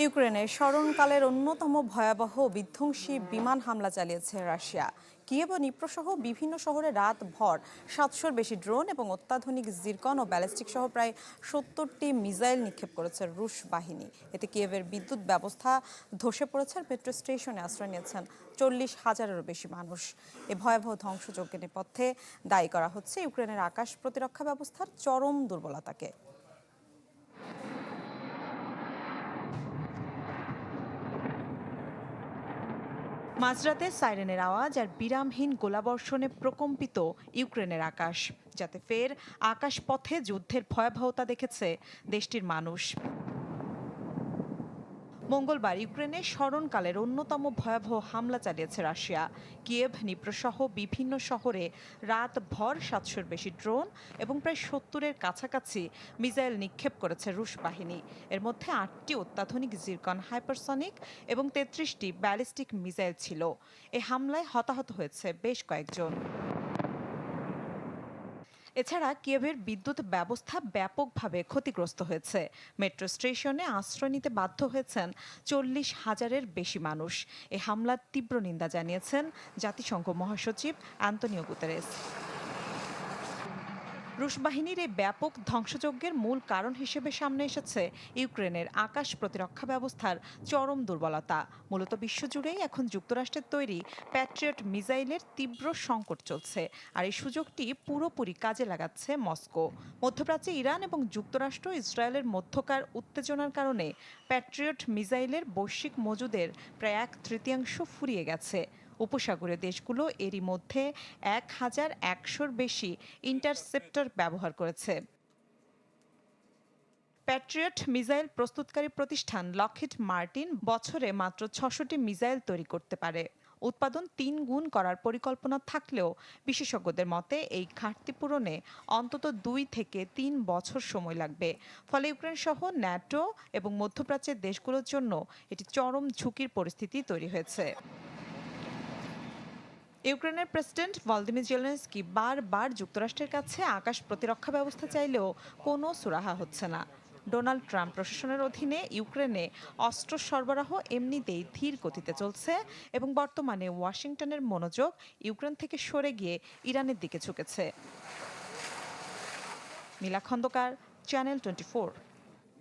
ইউক্রেনে স্মরণকালের অন্যতম ভয়াবহ বিধ্বংসী বিমান হামলা চালিয়েছে রাশিয়া। কিয়েভ ও নিপ্রো সহ বিভিন্ন শহরে রাতভর ৭০০-র বেশি ড্রোন এবং অত্যাধুনিক জিরকন ও ব্যালিস্টিক সহ প্রায় ৭০টি মিসাইল নিক্ষেপ করেছে রুশ বাহিনী। এতে কিয়েভের বিদ্যুৎ ব্যবস্থা ধসে পড়েছে, আর মেট্রো স্টেশনে আশ্রয় নিয়েছেন ৪০,০০০-এরও বেশি মানুষ। এ ভয়াবহ ধ্বংসযজ্ঞের নেপথ্যে দায়ী করা হচ্ছে ইউক্রেনের আকাশ প্রতিরক্ষা ব্যবস্থার চরম দুর্বলতাকে। মাঝরাতে সাইরেনের আওয়াজ আর বিরামহীন গোলাবর্ষণে প্রকম্পিত ইউক্রেনের আকাশ, যাতে ফের আকাশপথে যুদ্ধের ভয়াবহতা দেখেছে দেশটির মানুষ। মঙ্গলবার ইউক্রেনে স্মরণকালের অন্যতম ভয়াবহ হামলা চালিয়েছে রাশিয়া। কিয়েভ, নিপ্রো সহ বিভিন্ন শহরে রাতভর ৭০০-র বেশি ড্রোন এবং প্রায় ৭০-এর কাছাকাছি মিসাইল নিক্ষেপ করেছে রুশ বাহিনী। এর মধ্যে ৮টি অত্যাধুনিক জিরকন হাইপারসনিক এবং ৩৩টি ব্যালিস্টিক মিসাইল ছিল। এ হামলায় হতাহত হয়েছে বেশ কয়েকজন। এছাড়া কিয়েভের বিদ্যুৎ ব্যবস্থা ব্যাপকভাবে ক্ষতিগ্রস্ত হয়েছে। মেট্রো স্টেশনে আশ্রয় নিতে বাধ্য হয়েছেন ৪০,০০০-এর বেশি মানুষ। এ হামলার তীব্র নিন্দা জানিয়েছেন জাতিসংঘ মহাসচিব অ্যান্তোনিও গুতেরেস। রুশ বাহিনীর এই ব্যাপক ধ্বংসযজ্ঞের মূল কারণ হিসেবে সামনে এসেছে ইউক্রেনের আকাশ প্রতিরক্ষা ব্যবস্থার চরম দুর্বলতা। মূলত বিশ্বজুড়েই এখন যুক্তরাষ্ট্রের তৈরি প্যাট্রিয়ট মিসাইলের তীব্র সংকট চলছে, আর এই সুযোগটি পুরোপুরি কাজে লাগাচ্ছে মস্কো। মধ্যপ্রাচ্যে ইরান এবং যুক্তরাষ্ট্র ইসরায়েলের মধ্যকার উত্তেজনার কারণে প্যাট্রিয়ট মিসাইলের বৈশ্বিক মজুদের প্রায় ১/৩ ফুরিয়ে গেছে। উপসাগরীয় দেশগুলো এরই মধ্যে ১,১০০-র বেশি ইন্টারসেপ্টর ব্যবহার করেছে। প্যাট্রিয়ট মিসাইল প্রস্তুতকারী প্রতিষ্ঠান লকহিড মার্টিন বছরে মাত্র ৬০০টি মিসাইল তৈরি করতে পারে। উৎপাদন ৩ গুণ করার পরিকল্পনা থাকলেও বিশেষজ্ঞদের মতে এই ঘাটতি পূরণে অন্তত ২ থেকে ৩ বছর সময় লাগবে। ফলে ইউক্রেন সহ ন্যাটো এবং মধ্যপ্রাচ্যের দেশগুলোর জন্য এটি চরম ঝুঁকির পরিস্থিতি তৈরি হয়েছে। ইউক্রেনের প্রেসিডেন্ট ভলোদিমির জেলেনস্কি বারবার যুক্তরাষ্ট্রের কাছে আকাশ প্রতিরক্ষা ব্যবস্থা চাইলেও কোনো সুরাহা হচ্ছে না। ডোনাল্ড ট্রাম্প প্রশাসনের অধীনে ইউক্রেনে অস্ত্র সরবরাহ এমনিতেই ধীর গতিতে চলছে এবং বর্তমানে ওয়াশিংটনের মনোযোগ ইউক্রেন থেকে সরে গিয়ে ইরানের দিকে ঝুঁকেছে। নীলা খন্দকার, চ্যানেল 24।